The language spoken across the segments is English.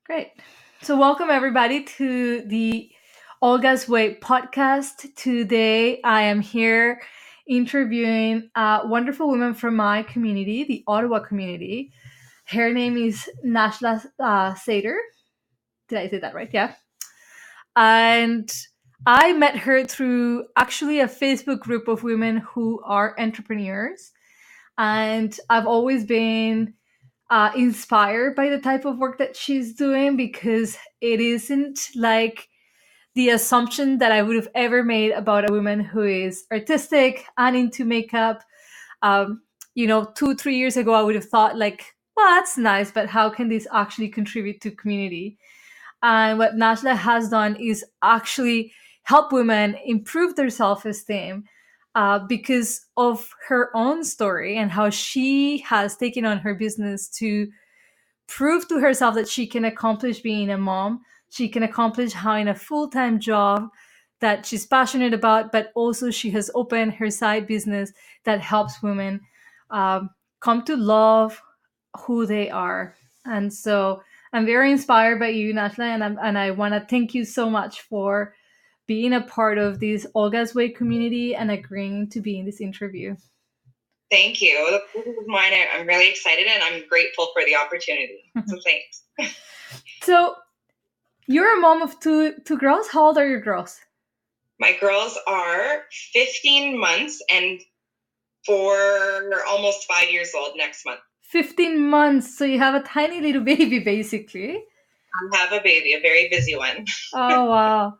Great. So, welcome everybody to the Olga's Way podcast. Today, I am here interviewing a wonderful woman from my community, the Ottawa community. Her name is Najla Sader. Did I say that right? Yeah. And I met her through actually a Facebook group of women who are entrepreneurs. And I've always been inspired by the type of work that she's doing because it isn't like the assumption that I would have ever made about a woman who is artistic and into makeup. Um, 2, 3 years ago, I would have thought like, well, that's nice, but how can this actually contribute to community? And what Najla has done is actually help women improve their self-esteem because of her own story and how she has taken on her business to prove to herself that she can accomplish being a mom. She can accomplish having a full time job that she's passionate about, but also she has opened her side business that helps women come to love who they are. And so I'm very inspired by you, Najla, and I want to thank you so much for being a part of this Olga's Way community and agreeing to be in this interview. Thank you. The pleasure is mine. I'm really excited and I'm grateful for the opportunity. So thanks. So you're a mom of two girls. How old are your girls? My girls are 15 months and for almost 5 years old next month. 15 months. So you have a tiny little baby, basically. I have a baby, a very busy one. Oh, wow.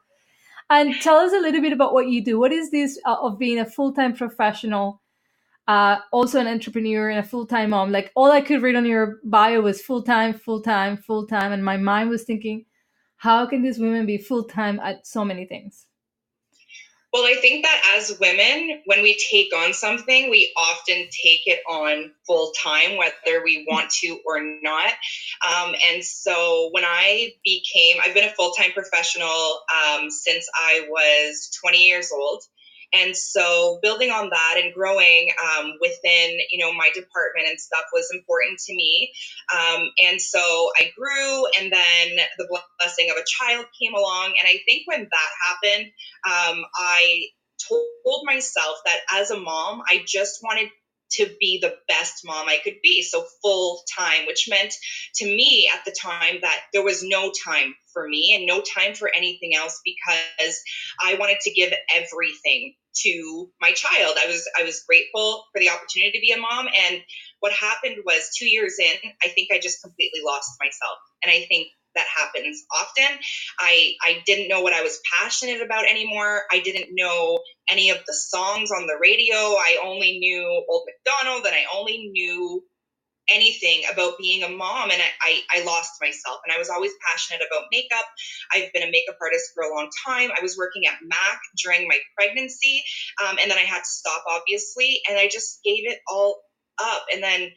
And tell us a little bit about what you do. What is this of being a full time professional, also an entrepreneur and a full time mom? Like all I could read on your bio was full time, full time, full time. And my mind was thinking, how can these women be full time at so many things? Well, I think that as women, when we take on something, we often take it on full time, whether we want to or not. And so when I've been a full time professional since I was 20 years old. And so building on that and growing within, my department and stuff was important to me. And so I grew, and then the blessing of a child came along. And I think when that happened, I told myself that as a mom, I just wanted to be the best mom I could be. So full time, which meant to me at the time that there was no time for me and no time for anything else because I wanted to give everything to my child. I was grateful for the opportunity to be a mom. And what happened was 2 years in, I think I just completely lost myself. And I think that happens often. I didn't know what I was passionate about anymore. I didn't know any of the songs on the radio. I only knew Old MacDonald, and I only knew anything about being a mom, and I lost myself. And I was always passionate about makeup. I've been a makeup artist for a long time. I was working at MAC during my pregnancy, and then I had to stop, obviously, and I just gave it all up. And then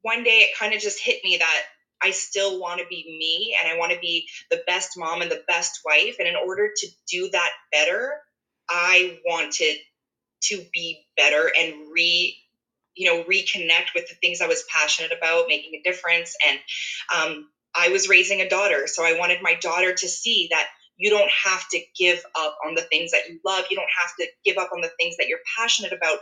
one day it kind of just hit me that I still want to be me, and I want to be the best mom and the best wife. And in order to do that better, I wanted to be better and reconnect with the things I was passionate about, making a difference. And I was raising a daughter, so I wanted my daughter to see that you don't have to give up on the things that you love. You don't have to give up on the things that you're passionate about.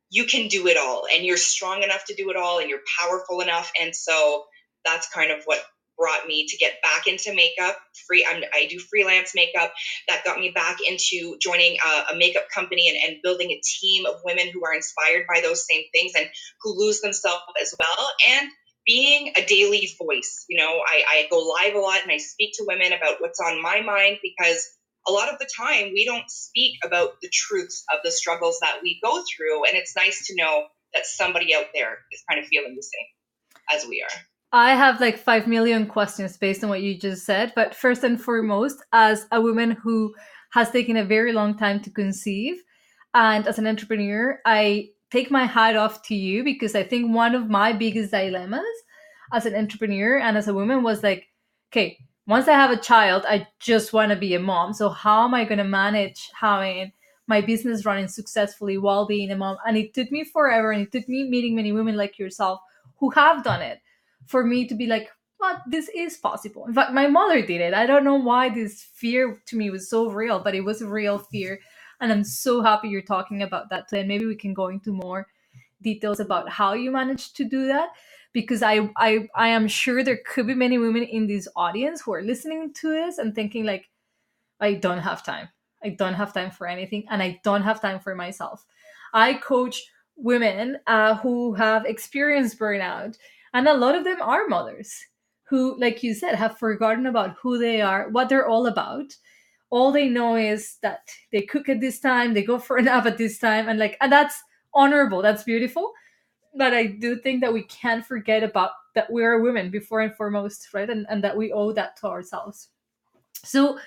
You can do it all, and you're strong enough to do it all, and you're powerful enough. And so that's kind of what brought me to get back into makeup. I do freelance makeup. That got me back into joining a makeup company and building a team of women who are inspired by those same things and who lose themselves as well. And being a daily voice, I go live a lot and I speak to women about what's on my mind, because a lot of the time we don't speak about the truths of the struggles that we go through. And it's nice to know that somebody out there is kind of feeling the same as we are. I have like 5 million questions based on what you just said. But first and foremost, as a woman who has taken a very long time to conceive, and as an entrepreneur, I take my hat off to you because I think one of my biggest dilemmas as an entrepreneur and as a woman was like, okay, once I have a child, I just want to be a mom. So how am I going to manage having my business running successfully while being a mom? And it took me forever, and it took me meeting many women like yourself who have done it for me to be like, but this is possible. In fact, my mother did it. I don't know why this fear to me was so real, but it was a real fear. And I'm so happy you're talking about that today. And maybe we can go into more details about how you managed to do that, because I am sure there could be many women in this audience who are listening to this and thinking like, I don't have time. I don't have time for anything, and I don't have time for myself. I coach women who have experienced burnout, and a lot of them are mothers who, like you said, have forgotten about who they are, what they're all about. All they know is that they cook at this time, they go for a nap at this time, and that's honorable, that's beautiful. But I do think that we can't forget about that we're women before and foremost, right? And that we owe that to ourselves. So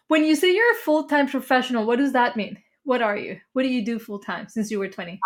when you say you're a full time professional, what does that mean? What are you? What do you do full time since you were 20?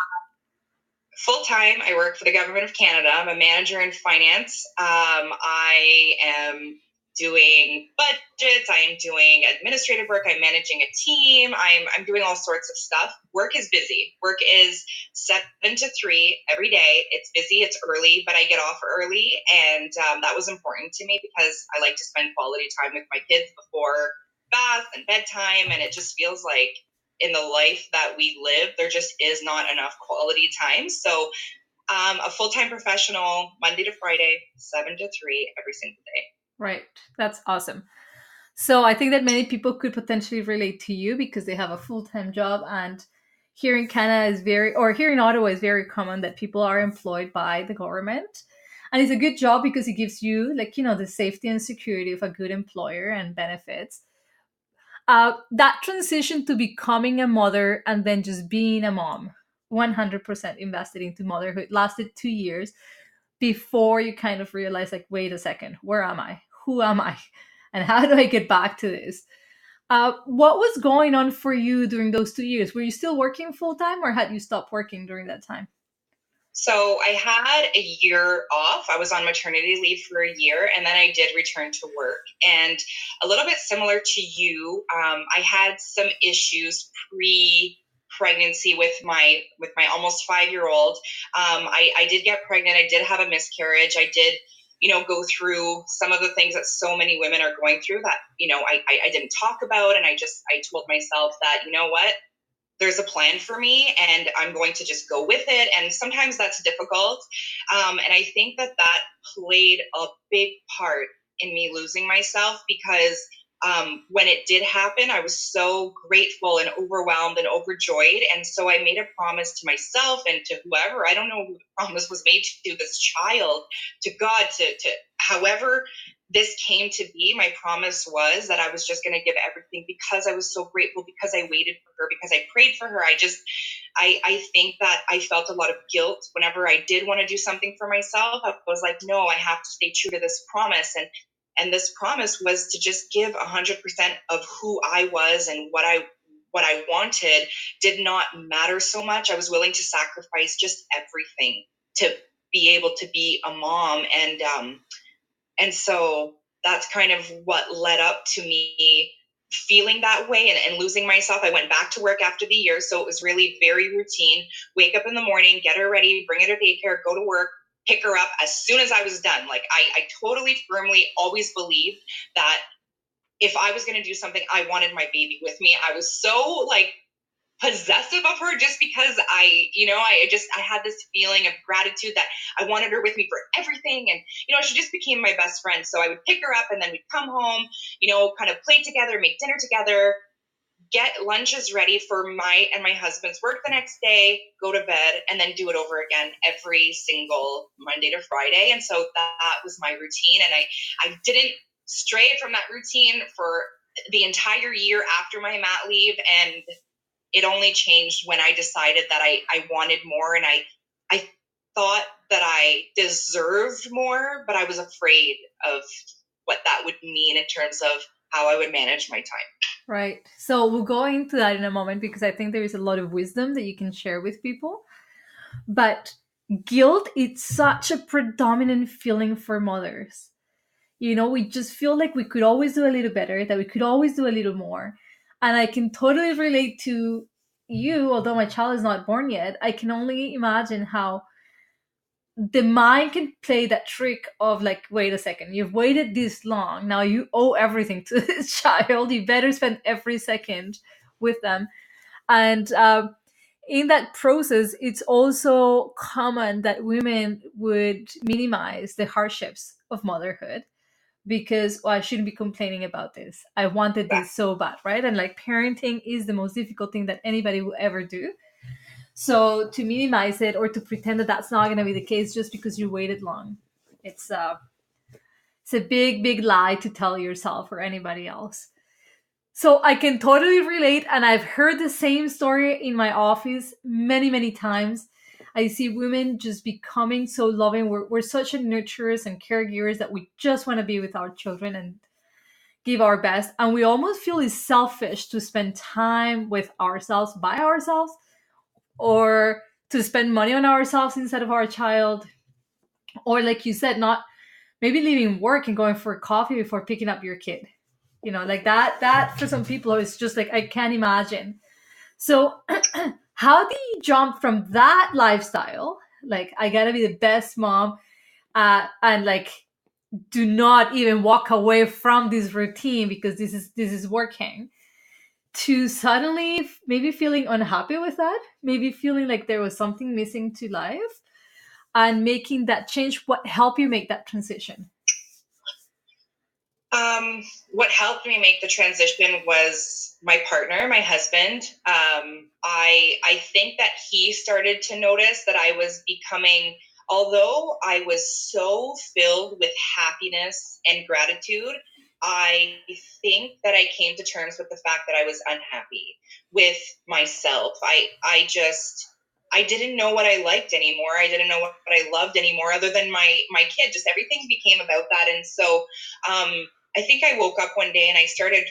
Full time, I work for the government of Canada. I'm a manager in finance. I am doing budgets. I am doing administrative work. I'm managing a team. I'm doing all sorts of stuff. Work is busy. Work is 7 to 3 every day. It's busy. It's early, but I get off early, and that was important to me because I like to spend quality time with my kids before bath and bedtime, and it just feels like in the life that we live, there just is not enough quality time. So a full-time professional, Monday to Friday, 7 to 3 every single day. Right. That's awesome. So I think that many people could potentially relate to you because they have a full time job. And here in Canada is very, or here in Ottawa is very common that people are employed by the government. And it's a good job because it gives you, like, the safety and security of a good employer and benefits. That transition to becoming a mother and then just being a mom, 100% invested into motherhood, lasted 2 years before you kind of realize, like, wait a second, where am I? Who am I? And how do I get back to this? What was going on for you during those 2 years? Were you still working full time or had you stopped working during that time? So I had a year off. I was on maternity leave for a year, and then I did return to work. And a little bit similar to you, I had some issues pregnancy with my almost 5 year old. I did get pregnant. I did have a miscarriage. I did go through some of the things that so many women are going through that I didn't talk about, and I told myself that, you know what, there's a plan for me and I'm going to just go with it. And sometimes that's difficult. And I think that played a big part in me losing myself because when it did happen, I was so grateful and overwhelmed and overjoyed. And so I made a promise to myself and to whoever, I don't know who the promise was made to, this child, to God, to however this came to be. My promise was that I was just going to give everything because I was so grateful, because I waited for her, because I prayed for her. I think that I felt a lot of guilt whenever I did want to do something for myself. I was like, no, I have to stay true to this promise. And this promise was to just give 100% of who I was, and what I wanted did not matter so much. I was willing to sacrifice just everything to be able to be a mom. And so that's kind of what led up to me feeling that way and losing myself. I went back to work after the year. So it was really very routine. Wake up in the morning, get her ready, bring her to daycare, go to work, pick her up as soon as I was done. Like I totally firmly always believed that if I was going to do something, I wanted my baby with me. I was so like possessive of her just because I had this feeling of gratitude that I wanted her with me for everything. And, she just became my best friend. So I would pick her up and then we'd come home, kind of play together, make dinner together, get lunches ready for my and my husband's work the next day, go to bed, and then do it over again every single Monday to Friday. And so that was my routine. And I didn't stray from that routine for the entire year after my mat leave. And it only changed when I decided that I wanted more, and I thought that I deserved more, but I was afraid of what that would mean in terms of how I would manage my time. Right. So we'll go into that in a moment because I think there is a lot of wisdom that you can share with people. But guilt is such a predominant feeling for mothers. We just feel like we could always do a little better, that we could always do a little more. And I can totally relate to you, although my child is not born yet. I can only imagine how the mind can play that trick of like, wait a second, you've waited this long, now you owe everything to this child, you better spend every second with them. And in that process, it's also common that women would minimize the hardships of motherhood because, well, I shouldn't be complaining about this, I wanted this so bad, right? And like, parenting is the most difficult thing that anybody will ever do. So to minimize it or to pretend that that's not going to be the case just because you waited long, it's it's a big, big lie to tell yourself or anybody else. So I can totally relate, and I've heard the same story in my office many, many times. I see women just becoming so loving. We're such a nurturers and caregivers that we just want to be with our children and give our best. And we almost feel it's selfish to spend time with ourselves by ourselves, or to spend money on ourselves instead of our child, or like you said, not maybe leaving work and going for coffee before picking up your kid. Like that for some people is just like, I can't imagine. So how do you jump from that lifestyle, like, I gotta be the best mom, and like, do not even walk away from this routine because this is working, to suddenly maybe feeling unhappy with that, maybe feeling like there was something missing to life, and making that change? What helped you make that transition? What helped me make the transition was my partner, my husband. I think that he started to notice that I was becoming, although I was so filled with happiness and gratitude, I think that I came to terms with the fact that I was unhappy with myself. I didn't know what I liked anymore. I didn't know what I loved anymore, other than my kid. Just everything became about that, and so I think I woke up one day and I started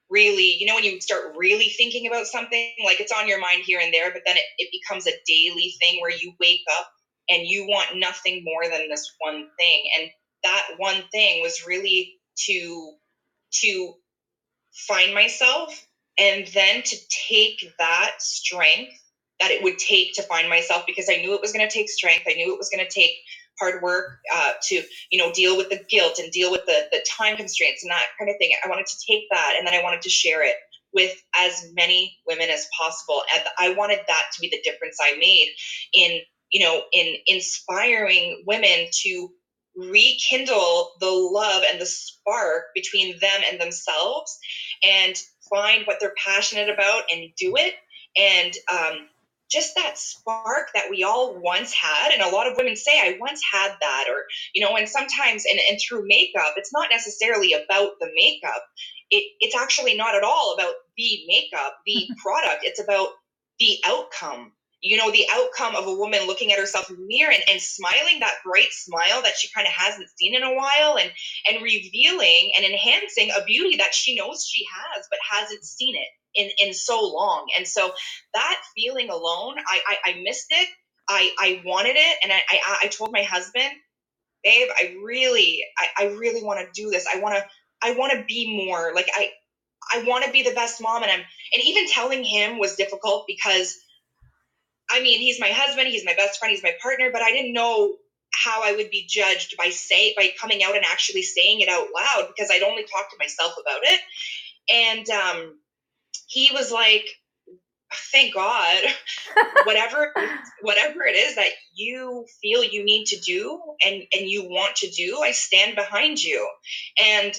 really, when you start really thinking about something, like it's on your mind here and there, but then it becomes a daily thing where you wake up and you want nothing more than this one thing. And that one thing was really to find myself, and then to take that strength that it would take to find myself, because I knew it was going to take strength. I knew it was going to take hard work to deal with the guilt and deal with the time constraints and that kind of thing. I wanted to take that, and then I wanted to share it with as many women as possible, and I wanted that to be the difference I made in in inspiring women to rekindle the love and the spark between them and themselves, and find what they're passionate about and do it. And just that spark that we all once had. And a lot of women say, I once had that. Or, and sometimes, and through makeup, it's not necessarily about the makeup. It's actually not at all about the makeup, the product. It's about the outcome. The outcome of a woman looking at herself in the mirror and smiling that bright smile that she kind of hasn't seen in a while, and revealing and enhancing a beauty that she knows she has but hasn't seen it in so long. And so that feeling alone, I missed it. I wanted it, and I told my husband, babe, I really want to do this. I want to be more like, I want to be the best mom. And even telling him was difficult because, I mean, he's my husband, he's my best friend, he's my partner, but I didn't know how I would be judged by coming out and actually saying it out loud, because I'd only talked to myself about it. And he was like, thank God, whatever it is that you feel you need to do and you want to do, I stand behind you. And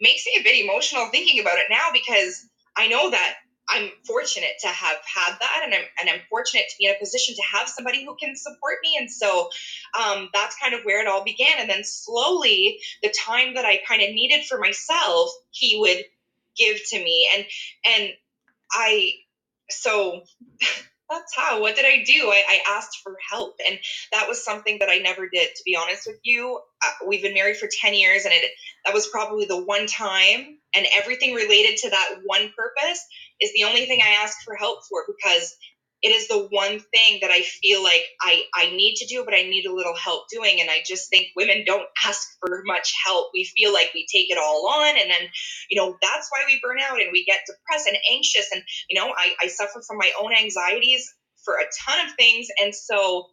makes me a bit emotional thinking about it now, because I know that I'm fortunate to have had that, and I'm fortunate to be in a position to have somebody who can support me. And so that's kind of where it all began. And then slowly, the time that I kind of needed for myself, he would give to me. And I so that's how. What did I do? I asked for help, and that was something that I never did, to be honest with you. We've been married for 10 years, and that was probably the one time, and everything related to that one purpose is the only thing I asked for help for, because it is the one thing that I feel like I need to do, but I need a little help doing. And I just think women don't ask for much help. We feel like we take it all on, and then, that's why we burn out and we get depressed and anxious. And, I suffer from my own anxieties for a ton of things. And so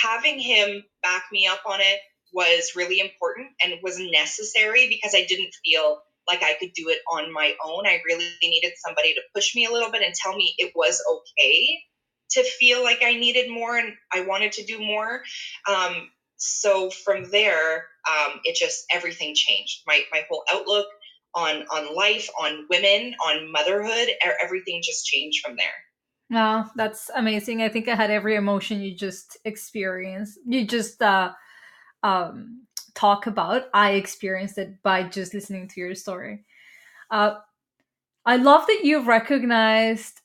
having him back me up on it was really important and was necessary, because I didn't feel like I could do it on my own. I really needed somebody to push me a little bit and tell me it was okay to feel like I needed more and I wanted to do more. So from there, it just, everything changed. My whole outlook on life, on women, on motherhood, everything just changed from there. Wow, that's amazing. I think I had every emotion you just experienced. You just um, talk about. I experienced it by just listening to your story. Uh, I love that you've recognized,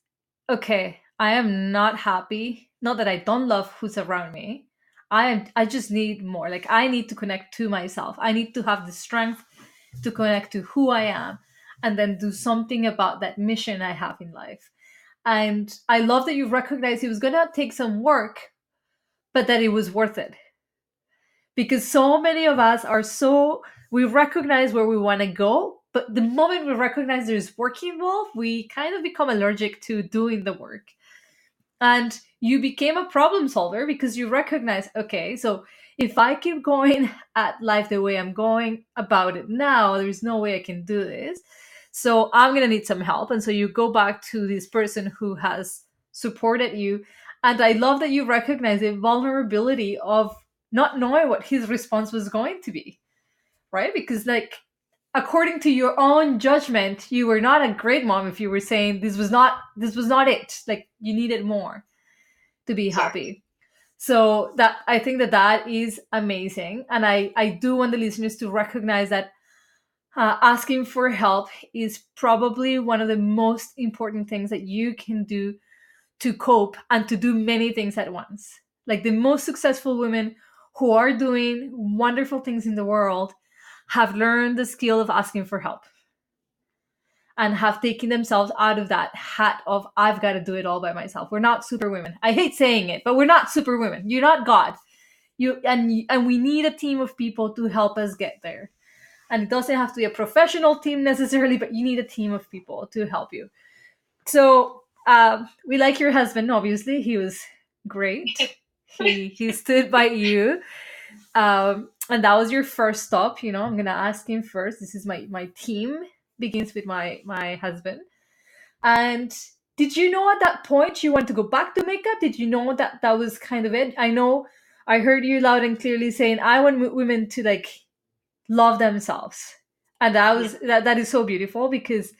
okay, I am not happy. Not that I don't love who's around me. I just need more. Like I need to connect to myself. I need to have the strength to connect to who I am and then do something about that mission I have in life. And I love that you recognized it was gonna take some work, but that it was worth it. Because so many of us are so, we recognize where we want to go, but the moment we recognize there's work involved, we kind of become allergic to doing the work. And you became a problem solver because you recognize, okay, so if I keep going at life the way I'm going about it now, there's no way I can do this. So I'm going to need some help. And so you go back to this person who has supported you. And I love that you recognize the vulnerability of not knowing what his response was going to be, right? Because, like, according to your own judgment, you were not a great mom if you were saying this was not it. Like, you needed more to be Exactly. happy. So that, I think that that is amazing, and I do want the listeners to recognize that asking for help is probably one of the most important things that you can do to cope and to do many things at once. Like the most successful women who are doing wonderful things in the world have learned the skill of asking for help and have taken themselves out of that hat of I've got to do it all by myself. We're not superwomen. I hate saying it, but we're not superwomen. You're not God. And we need a team of people to help us get there. And it doesn't have to be a professional team necessarily, but you need a team of people to help you. So we like your husband. Obviously, he was great. He stood by you, and that was your first stop. You know, I'm gonna ask him first. This is my team begins with my husband. And did you know at that point you want to go back to makeup? Did you know that that was kind of it? I know I heard you loud and clearly saying I want women to like love themselves, and that is so beautiful because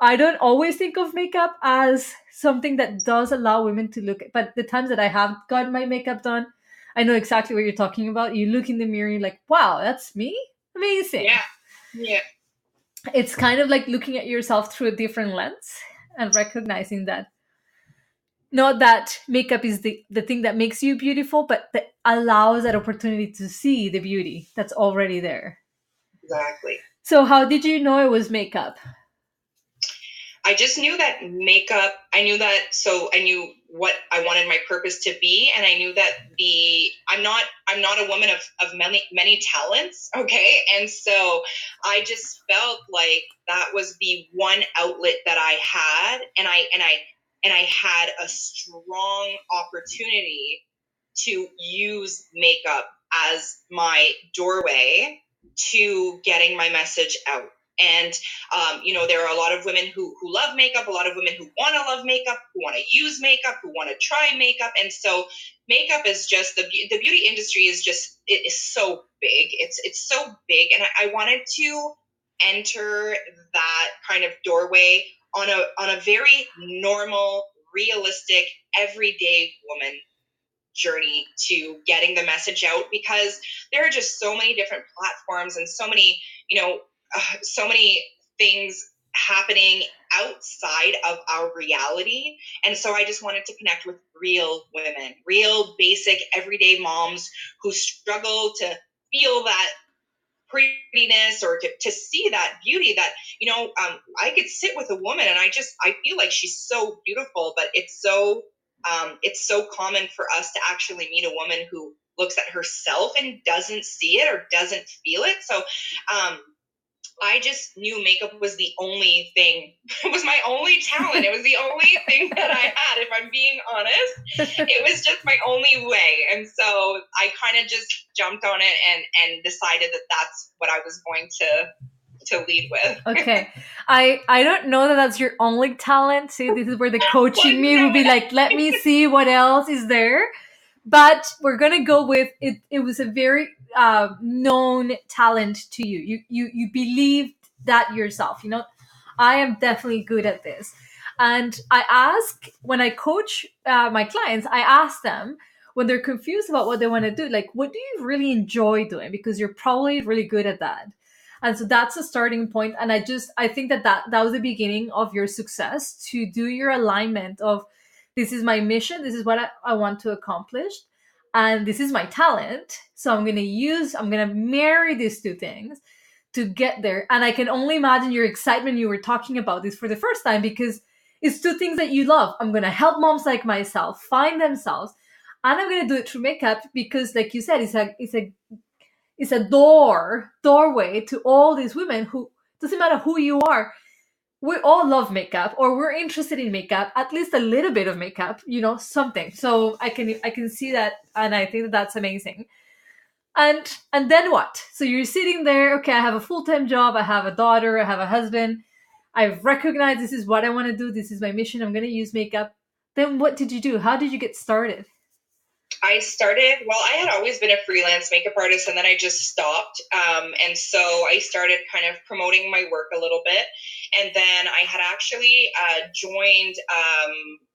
I don't always think of makeup as something that does allow women to look. But the times that I have got my makeup done, I know exactly what you're talking about. You look in the mirror, you're like, wow, that's me. Amazing. Yeah. Yeah. It's kind of like looking at yourself through a different lens and recognizing that not that makeup is the thing that makes you beautiful, but that allows that opportunity to see the beauty that's already there. Exactly. So how did you know it was makeup? I just knew that makeup, I knew that, so I knew what I wanted my purpose to be. And I knew that I'm not a woman of many talents. Okay. And so I just felt like that was the one outlet that I had. And I had a strong opportunity to use makeup as my doorway to getting my message out. And there are a lot of women who love makeup, a lot of women who want to love makeup, who want to use makeup, who want to try makeup. And so makeup is just the beauty industry is just, it is so big. It's so big. And I wanted to enter that kind of doorway on a very normal, realistic, everyday woman journey to getting the message out, because there are just so many different platforms and so many, so many things happening outside of our reality. And so I just wanted to connect with real women, real basic everyday moms who struggle to feel that prettiness or to see that beauty that I could sit with a woman and I feel like she's so beautiful, but it's so common for us to actually meet a woman who looks at herself and doesn't see it or doesn't feel it. So I just knew makeup was the only thing. It was my only talent. It was the only thing that I had, if I'm being honest. It was just my only way. And so I kind of just jumped on it and decided that that's what I was going to lead with. Okay. I don't know that that's your only talent. See, this is where the coaching me would be like, let me see what else is there. But we're gonna go with it. It was a very known talent to you. You believed that yourself. You know, I am definitely good at this. And I ask when I coach my clients, I ask them when they're confused about what they want to do, like, what do you really enjoy doing? Because you're probably really good at that. And so that's a starting point. And I think that was the beginning of your success, to do your alignment of, this is my mission, this is what I want to accomplish, and this is my talent. So I'm going to marry these two things to get there. And I can only imagine your excitement you were talking about this for the first time, because it's two things that you love. I'm going to help moms like myself find themselves, and I'm going to do it through makeup because, like you said, it's a doorway to all these women who, doesn't matter who you are, we all love makeup, or we're interested in makeup, at least a little bit of makeup, something. So I can see that, and I think that that's amazing. And then what? So you're sitting there, okay, I have a full-time job, I have a daughter, I have a husband, I've recognized this is what I want to do, this is my mission, I'm going to use makeup. Then what did you do? How did you get started? I had always been a freelance makeup artist, and then I just stopped. And so I started kind of promoting my work a little bit. And then I had actually joined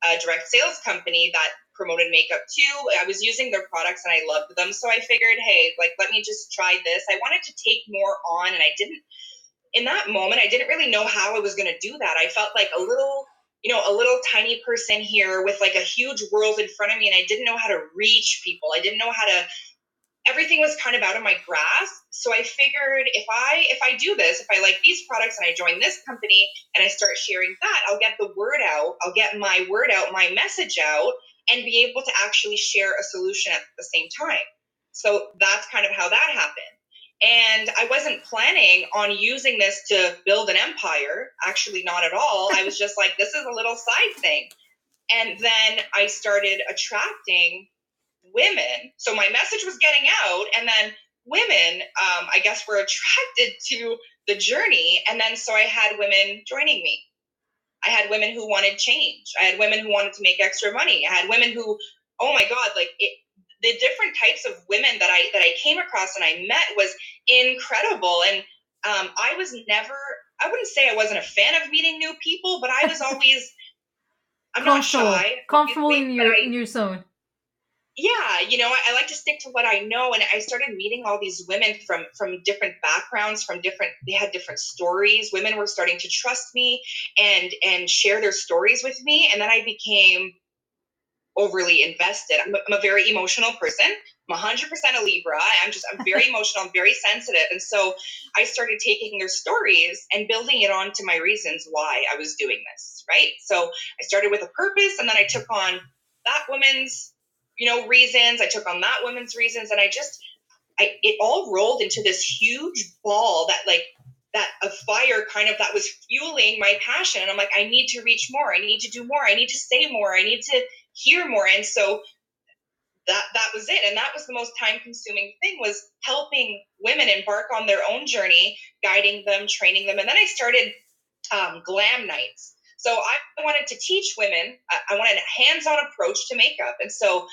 a direct sales company that promoted makeup too. I was using their products and I loved them. So I figured, hey, like, let me just try this. I wanted to take more on, and in that moment, I didn't really know how I was going to do that. I felt like a little tiny person here with like a huge world in front of me, and I didn't know how to reach people. I didn't know how to, everything was kind of out of my grasp. So I figured, if I do this, if I like these products and I join this company and I start sharing that, I'll get the word out. I'll get my word out, my message out, and be able to actually share a solution at the same time. So that's kind of how that happened. And I wasn't planning on using this to build an empire. Actually, not at all. I was just like, this is a little side thing. And then I started attracting women. So my message was getting out, and then women, I guess, were attracted to the journey. And then so I had women joining me. I had women who wanted change. I had women who wanted to make extra money. I had women who, oh my God, the different types of women that I came across and I met was incredible. And I was never, I wouldn't say I wasn't a fan of meeting new people, but I was always, I'm not shy, Comfortable in but your zone. yeah, I like to stick to what I know. And I started meeting all these women from different backgrounds, they had different stories. Women were starting to trust me and share their stories with me. And then I became overly invested. I'm a very emotional person. I'm 100% a Libra. I'm very emotional. I'm very sensitive. And so I started taking their stories and building it onto my reasons why I was doing this, right? So I started with a purpose, and then I took on that woman's, reasons. I took on that woman's reasons, and it all rolled into this huge ball that a fire kind of that was fueling my passion. And I'm like, I need to reach more. I need to do more. I need to say more. I need to hear more. And so that was it. And that was the most time consuming thing, was helping women embark on their own journey, guiding them, training them. And then I started glam nights. So I wanted to teach women. I wanted a hands-on approach to makeup. And so,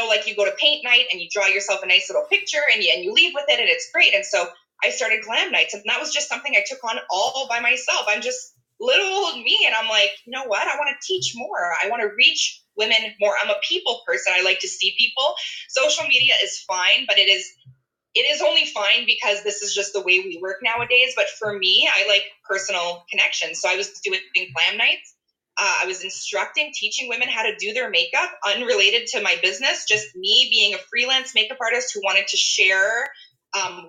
like, you go to paint night and you draw yourself a nice little picture and you leave with it, and it's great. And so I started glam nights, and that was just something I took on all by myself. I'm just little old me, and I'm like, you know what? I want to teach more. I want to reach women more. I'm a people person. I like to see people. Social media is fine, but it is only fine because this is just the way we work nowadays. But for me, I like personal connections. So I was doing glam nights. I was instructing, teaching women how to do their makeup, unrelated to my business, just me being a freelance makeup artist who wanted to share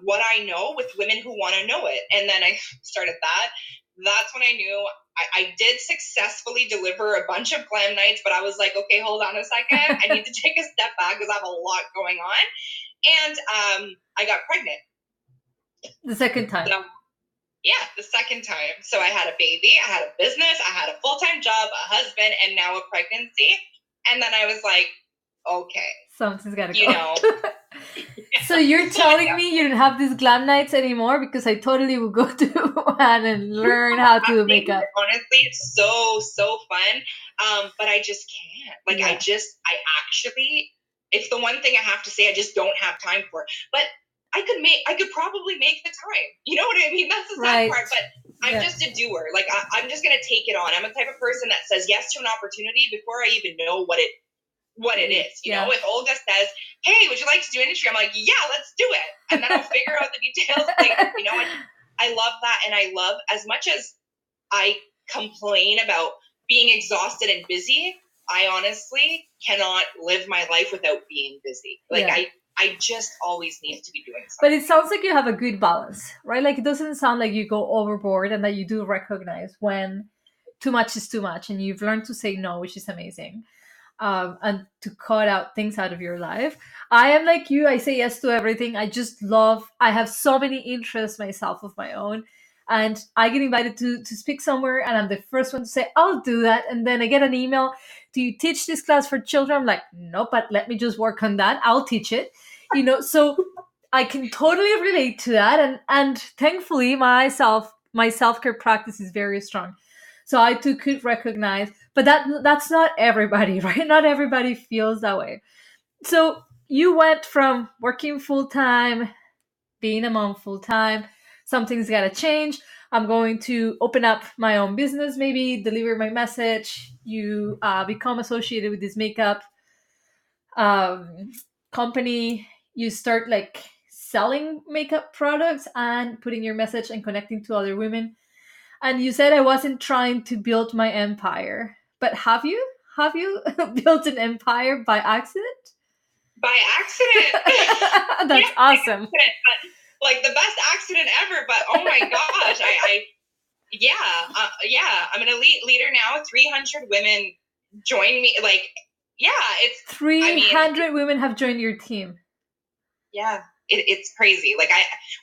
what I know with women who want to know it. And then I started that. That's when I knew I did successfully deliver a bunch of glam nights, but I was like, okay, hold on a second. I need to take a step back because I have a lot going on. And I got pregnant The second time. so, Yeah, the second time. So I had a baby, I had a business, I had a full-time job, a husband, and now a pregnancy. And then I was like, okay, Something's gotta go. you know. So you're telling me you don't have these glam nights anymore? Because I totally would go to Wuhan and learn how to do makeup. Honestly, it's so fun. But I just can't. Like, yeah. I actually, it's the one thing I have to say I just don't have time for. But I could probably make the time. You know what I mean? That's the sad part. But I'm just a doer. Like, I'm just going to take it on. I'm a type of person that says yes to an opportunity before I even know what it is. You know, if Olga says, hey, would you like to do industry? I'm like, yeah, let's do it. And then I'll figure out the details. Like, you know, I love that. And I love, as much as I complain about being exhausted and busy, I honestly cannot live my life without being busy. Like, I just always need to be doing something. But it sounds like you have a good balance, right? Like, it doesn't sound like you go overboard, and that you do recognize when too much is too much, and you've learned to say no, which is amazing. And to cut out things out of your life. I am like you. I say yes to everything. I have so many interests myself of my own. And I get invited to speak somewhere, and I'm the first one to say, I'll do that. And then I get an email, do you teach this class for children? I'm like, no, but let me just work on that. I'll teach it. You know, so I can totally relate to that. And thankfully, my self-care practice is very strong. So I too could recognize, but that's not everybody, right? Not everybody feels that way. So you went from working full time, being a mom full time. Something's got to change. I'm going to open up my own business, maybe deliver my message. You become associated with this makeup um, company. You start like selling makeup products and putting your message and connecting to other women. And you said I wasn't trying to build my empire, but have you? Have you built an empire by accident? By accident. That's awesome. Accident, but, like, the best accident ever. But oh my gosh, I'm an elite leader now. 300 women join me. Like, yeah, it's 300 women have joined your team. Yeah. It's crazy. Like,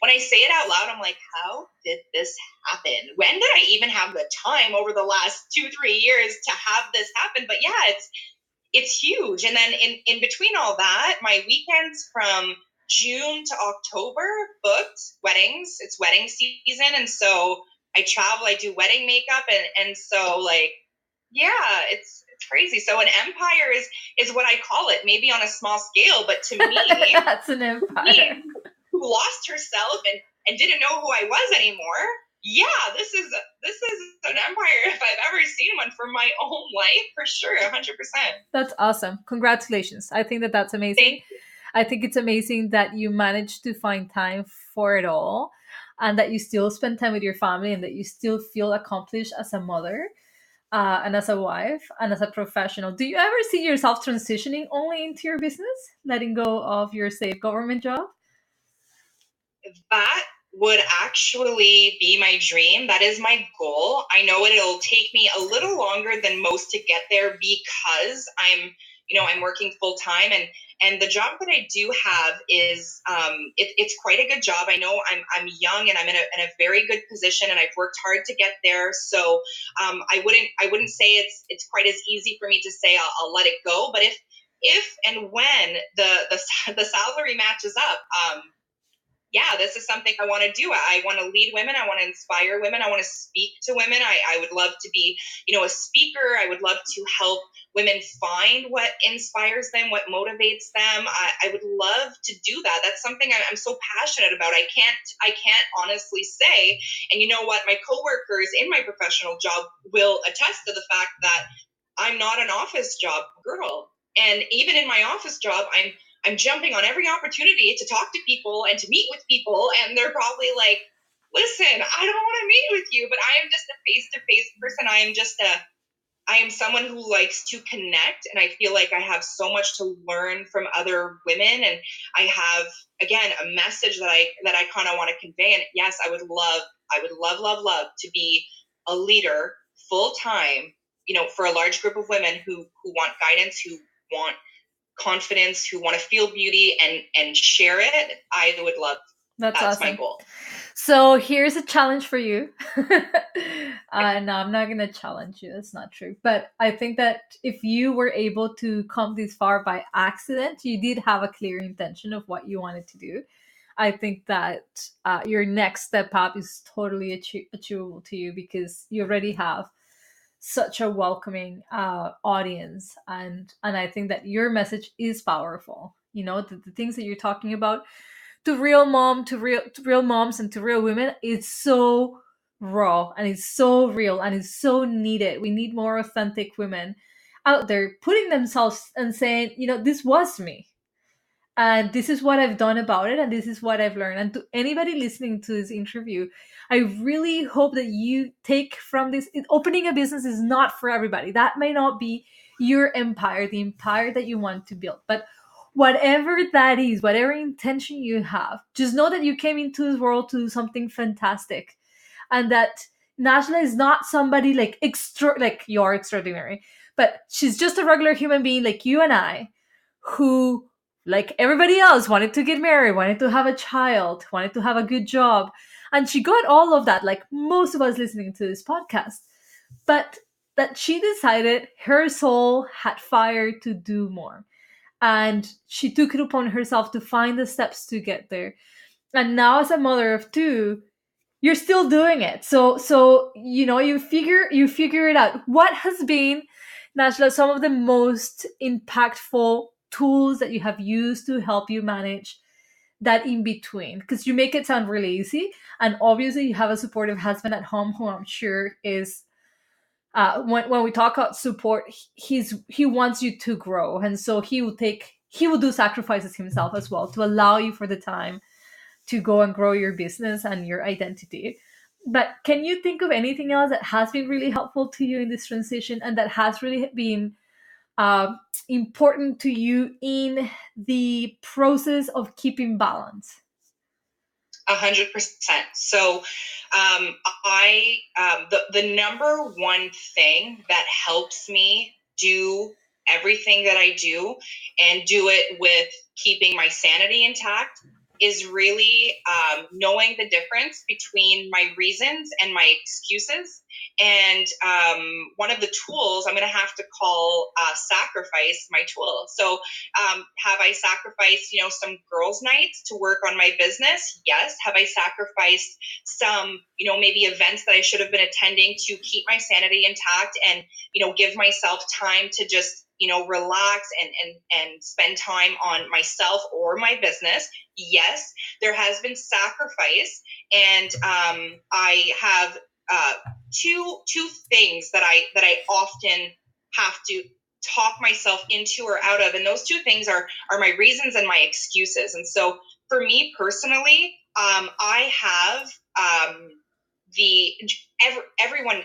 when I say it out loud, I'm like, how did this happen? When did I even have the time over the last 2-3 years to have this happen? But yeah, it's huge. And then in between all that, my weekends from June to October booked weddings. It's wedding season. And so I travel, I do wedding makeup. And so, like, yeah, it's crazy. So an empire is what I call it, maybe on a small scale, but to me, that's an empire. Who lost herself and didn't know who I was anymore. Yeah, this is an empire if I've ever seen one for my own life, for sure, 100%. That's awesome. Congratulations. I think that's amazing. I think it's amazing that you managed to find time for it all, and that you still spend time with your family, and that you still feel accomplished as a mother. And as a wife and as a professional. Do you ever see yourself transitioning only into your business, letting go of your safe government job? That would actually be my dream. That is my goal. I know it'll take me a little longer than most to get there because I'm working full time, and the job that I do have is it's quite a good job. I know I'm young and I'm in a very good position, and I've worked hard to get there. So I wouldn't say it's quite as easy for me to say I'll let it go. But if and when the salary matches up, yeah, this is something I want to do. I want to lead women. I want to inspire women. I want to speak to women. I would love to be, a speaker. I would love to help women find what inspires them, what motivates them. I would love to do that. That's something I'm so passionate about. I can't honestly say. And you know what? My coworkers in my professional job will attest to the fact that I'm not an office job girl. And even in my office job, I'm jumping on every opportunity to talk to people and to meet with people. And they're probably like, listen, I don't want to meet with you, but I am just a face-to-face person. I am someone who likes to connect. And I feel like I have so much to learn from other women. And I have, again, a message that I kind of want to convey. And yes, I would love to be a leader full time, for a large group of women who want guidance, who want confidence, who want to feel beauty and share it. I would love That's That's my awesome. goal. So here's a challenge for you. No, I'm not going to challenge you. That's not true. But I think that if you were able to come this far by accident, you did have a clear intention of what you wanted to do. I think that your next step up is totally achievable to you because you already have such a welcoming audience, and I think that your message is powerful. You know, the things that you're talking about to real mom, to real moms and to real women, it's so raw and it's so real and it's so needed. We need more authentic women out there putting themselves and saying, you know, this was me and this is what I've done about it and this is what I've learned. And to anybody listening to this interview, I really hope that you take from this, opening a business is not for everybody. That may not be your empire, the empire that you want to build. But whatever that is, whatever intention you have, just know that you came into this world to do something fantastic, and that Najla is not somebody like extra, like you're extraordinary, but she's just a regular human being like you and I, who, like everybody else, wanted to get married, wanted to have a child, wanted to have a good job. And she got all of that, like most of us listening to this podcast. But that she decided her soul had fire to do more. And she took it upon herself to find the steps to get there. And now, as a mother of two, you're still doing it. So you know, you figure it out. What has been, Najla, some of the most impactful tools that you have used to help you manage that in between? Because you make it sound really easy, and obviously you have a supportive husband at home who I'm sure is, when we talk about support, he wants you to grow, and so he will do sacrifices himself as well to allow you for the time to go and grow your business and your identity. But can you think of anything else that has been really helpful to you in this transition and that has really been uh, important to you in the process of keeping balance? 100%. So, I the number one thing that helps me do everything that I do and do it with keeping my sanity intact is really knowing the difference between my reasons and my excuses. And one of the tools I'm going to have to call sacrifice my tool. So have I sacrificed, some girls' nights to work on my business? Yes. Have I sacrificed some, maybe events that I should have been attending to keep my sanity intact and, give myself time to just, relax and spend time on myself or my business? Yes, there has been sacrifice, and I have two things that I often have to talk myself into or out of, and those two things are my reasons and my excuses. And so for me personally, I have the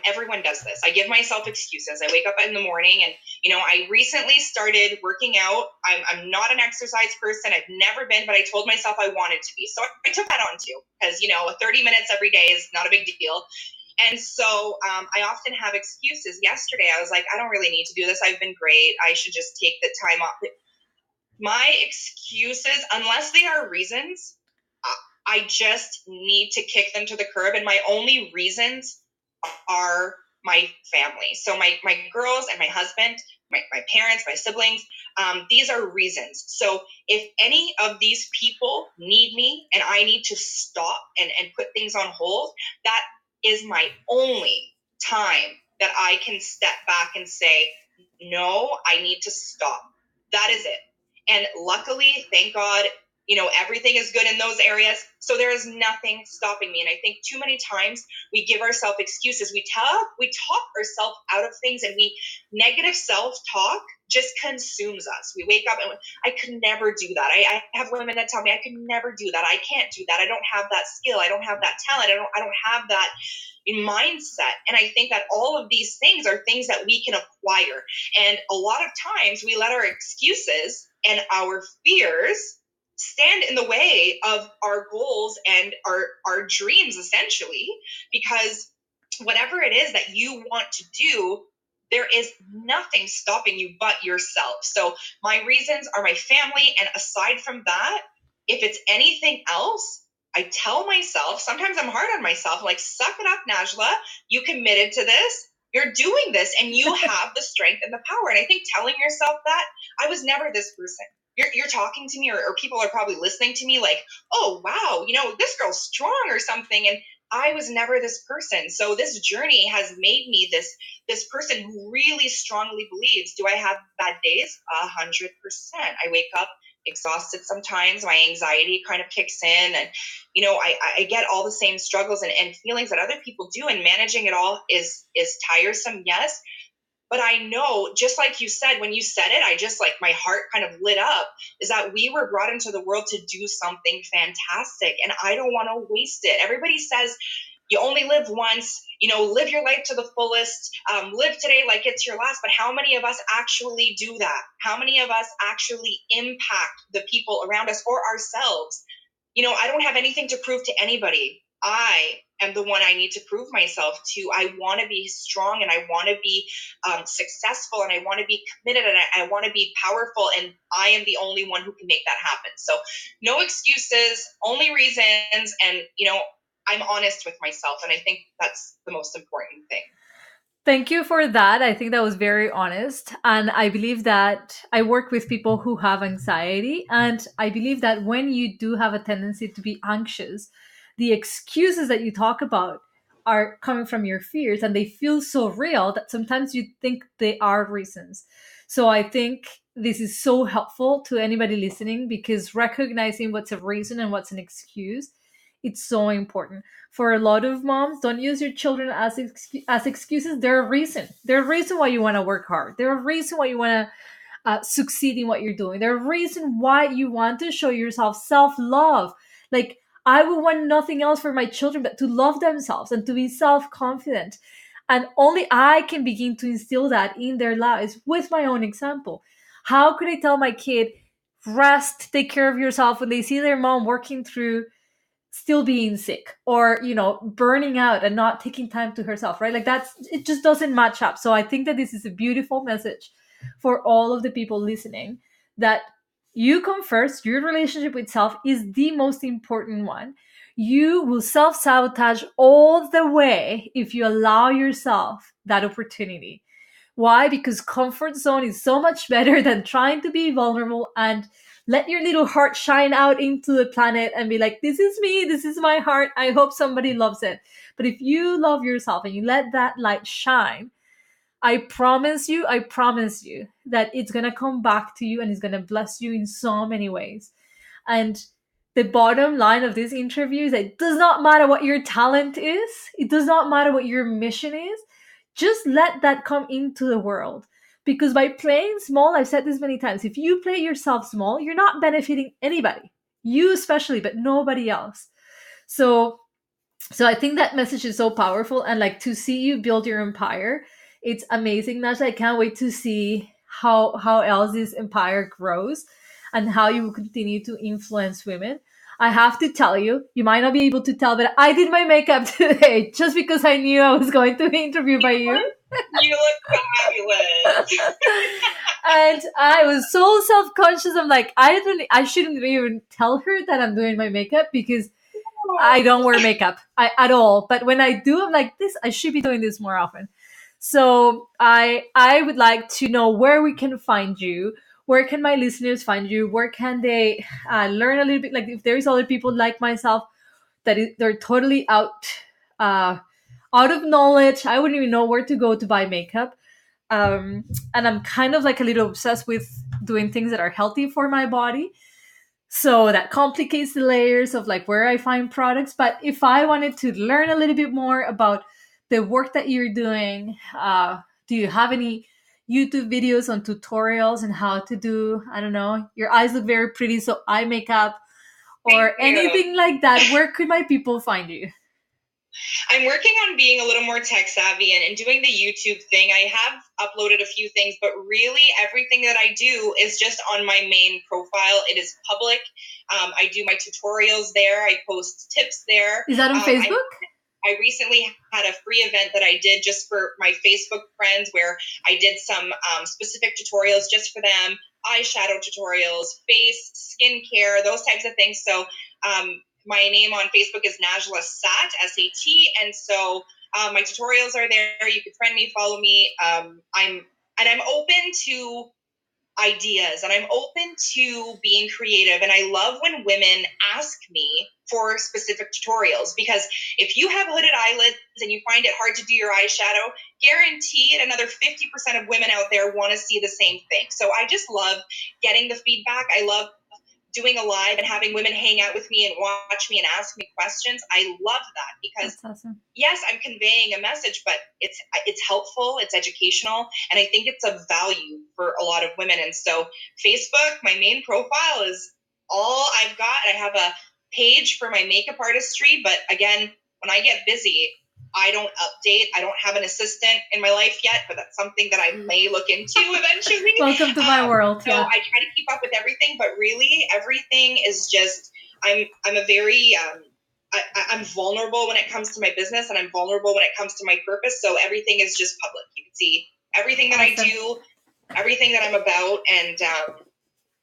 everyone does this. I give myself excuses. I wake up in the morning and I recently started working out. I'm not an exercise person. I've never been, but I told myself I wanted to be, so I took that on too, because 30 minutes every day is not a big deal. And so I often have excuses. Yesterday, I was like, I don't really need to do this. I've been great. I should just take the time off. My excuses, unless they are reasons, I just need to kick them to the curb. And my only reasons are my family. So my girls and my husband, my parents, my siblings, these are reasons. So if any of these people need me and I need to stop and put things on hold, that is my only time that I can step back and say, no, I need to stop. That is it. And luckily, thank God, everything is good in those areas. So there is nothing stopping me. And I think too many times we give ourselves excuses. We talk ourselves out of things, and negative self-talk just consumes us. We wake up and I could never do that. I have women that tell me I could never do that. I can't do that. I don't have that skill. I don't have that talent. I don't have that mindset. And I think that all of these things are things that we can acquire. And a lot of times we let our excuses and our fears stand in the way of our goals and our dreams, essentially, because whatever it is that you want to do, there is nothing stopping you but yourself. So my reasons are my family. And aside from that, if it's anything else, I tell myself, sometimes I'm hard on myself, like, suck it up, Najla. You committed to this. You're doing this and you have the strength and the power. And I think telling yourself that, I was never this person. You're talking to me, or people are probably listening to me like, oh, wow, this girl's strong or something. And I was never this person. So this journey has made me this person who really strongly believes. Do I have bad days? 100%. I wake up exhausted sometimes. My anxiety kind of kicks in, and I get all the same struggles and feelings that other people do, and managing it all is tiresome, yes. But I know, just like you said, when you said it, I just, like, my heart kind of lit up, is that we were brought into the world to do something fantastic, and I don't want to waste it. Everybody says you only live once, live your life to the fullest, live today like it's your last. But how many of us actually do that? How many of us actually impact the people around us or ourselves? I don't have anything to prove to anybody. I am the one I need to prove myself to. I want to be strong, and I want to be successful, and I want to be committed, and I want to be powerful. And I am the only one who can make that happen. So no excuses, only reasons. And, I'm honest with myself. And I think that's the most important thing. Thank you for that. I think that was very honest. And I believe that I work with people who have anxiety. And I believe that when you do have a tendency to be anxious, the excuses that you talk about are coming from your fears, and they feel so real that sometimes you think they are reasons. So I think this is so helpful to anybody listening, because recognizing what's a reason and what's an excuse, it's so important. For a lot of moms, don't use your children as excuses. They're a reason. They're a reason why you want to work hard. They're a reason why you want to succeed in what you're doing. They're a reason why you want to show yourself self-love. Like, I would want nothing else for my children but to love themselves and to be self-confident. And only I can begin to instill that in their lives with my own example. How could I tell my kid, rest, take care of yourself, when they see their mom working through still being sick, or burning out and not taking time to herself, right? Like, that's, it just doesn't match up. So I think that this is a beautiful message for all of the people listening, that you come first. Your relationship with self is the most important one. You will self-sabotage all the way if you allow yourself that opportunity. Why? Because comfort zone is so much better than trying to be vulnerable and let your little heart shine out into the planet and be like, this is me, this is my heart, I hope somebody loves it. But if you love yourself and you let that light shine, I promise you that it's gonna come back to you and it's gonna bless you in so many ways. And the bottom line of this interview is that it does not matter what your talent is, it does not matter what your mission is, just let that come into the world. Because by playing small, I've said this many times, if you play yourself small, you're not benefiting anybody, you especially, but nobody else. So I think that message is so powerful, and like, to see you build your empire, it's amazing, Nasha. I can't wait to see how else this empire grows and how you will continue to influence women. I have to tell you, you might not be able to tell, but I did my makeup today just because I knew I was going to be interviewed by you. You look fabulous. And I was so self-conscious. I'm like, I shouldn't even tell her that I'm doing my makeup, because I don't wear makeup at all. But when I do, I'm like, this, I should be doing this more often. So I would like to know where we can find you. Where can my listeners find you? Where can they learn a little bit? Like, if there's other people like myself they're totally uh, out of knowledge, I wouldn't even know where to go to buy makeup. And I'm kind of like a little obsessed with doing things that are healthy for my body. So that complicates the layers of like where I find products. But if I wanted to learn a little bit more about the work that you're doing, do you have any YouTube videos on tutorials and how to do, I don't know, your eyes look very pretty, so eye makeup or anything like that? Where could my people find you? I'm working on being a little more tech savvy and doing the YouTube thing. I have uploaded a few things, but really everything that I do is just on my main profile. It is public. I do my tutorials there. I post tips there. Is that on Facebook? I recently had a free event that I did just for my Facebook friends, where I did some specific tutorials just for them, eyeshadow tutorials, face, skincare, those types of things. So my name on Facebook is Najla Sat, S-A-T, and so my tutorials are there. You can friend me, follow me. I'm open to ideas and I'm open to being creative. And I love when women ask me for specific tutorials, because if you have hooded eyelids and you find it hard to do your eyeshadow, guaranteed another 50% of women out there want to see the same thing. So I just love getting the feedback. I love doing a live and having women hang out with me and watch me and ask me questions. I love that because That's awesome. yes, I'm conveying a message, but it's helpful, it's educational, and I think it's of value for a lot of women. And so Facebook, my main profile is all I've got. I have a page for my makeup artistry, but again, when I get busy, I don't update. I don't have an assistant in my life yet, but that's something that I may look into eventually. Welcome to my world. So yeah. I try to keep up with everything, but really everything is just, I'm a very, I'm vulnerable when it comes to my business, and I'm vulnerable when it comes to my purpose. So everything is just public. You can see everything that Awesome. I do, everything that I'm about, and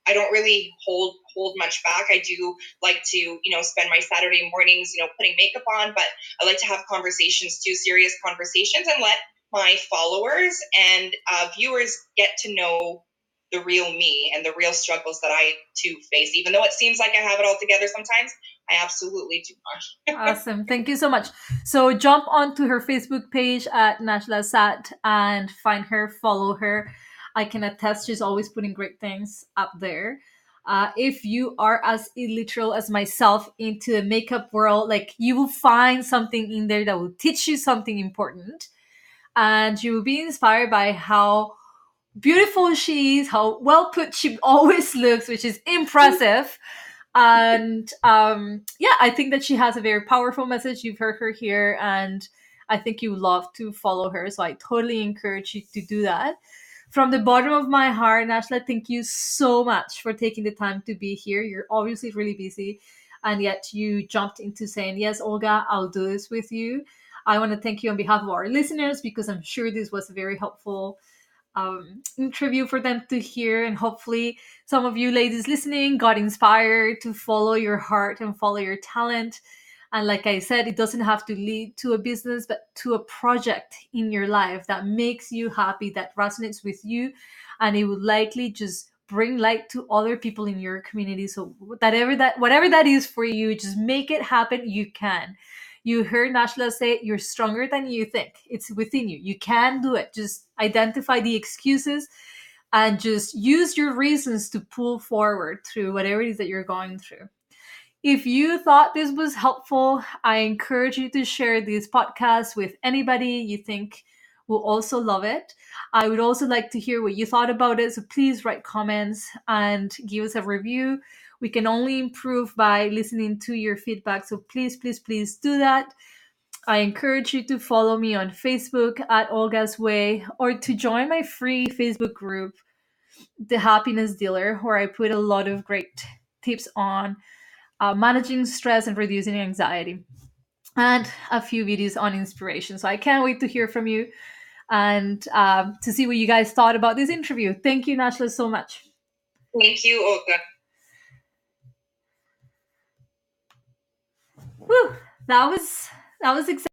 I don't really hold much back. I do like to, spend my Saturday mornings, putting makeup on, but I like to have conversations too, serious conversations, and let my followers and viewers get to know the real me and the real struggles that I too face. Even though it seems like I have it all together sometimes, I absolutely do not. Awesome. Thank you so much. So jump onto her Facebook page at Najla Sat and find her, follow her. I can attest she's always putting great things up there. If you are as illiterate as myself into the makeup world, like you will find something in there that will teach you something important. And you will be inspired by how beautiful she is, how well put she always looks, which is impressive. And yeah, I think that she has a very powerful message. You've heard her here, and I think you would love to follow her. So I totally encourage you to do that. From the bottom of my heart, Najla, thank you so much for taking the time to be here. You're obviously really busy, and yet you jumped into saying, yes, Olga, I'll do this with you. I want to thank you on behalf of our listeners, because I'm sure this was very helpful interview for them to hear, and hopefully some of you ladies listening got inspired to follow your heart and follow your talent. And like I said, it doesn't have to lead to a business, but to a project in your life that makes you happy, that resonates with you, and it would likely just bring light to other people in your community. So whatever that is for you, just make it happen. You can. You heard Najla say, you're stronger than you think. It's within you. You can do it. Just identify the excuses and just use your reasons to pull forward through whatever it is that you're going through. If you thought this was helpful, I encourage you to share this podcast with anybody you think will also love it. I would also like to hear what you thought about it, so please write comments and give us a review. We can only improve by listening to your feedback, so please, please, please do that. I encourage you to follow me on Facebook at Olga's Way, or to join my free Facebook group, The Happiness Dealer, where I put a lot of great tips on managing stress and reducing anxiety, and a few videos on inspiration. So I can't wait to hear from you and to see what you guys thought about this interview. Thank you, Najla, so much. Thank you, Olga. Whew, that was exciting.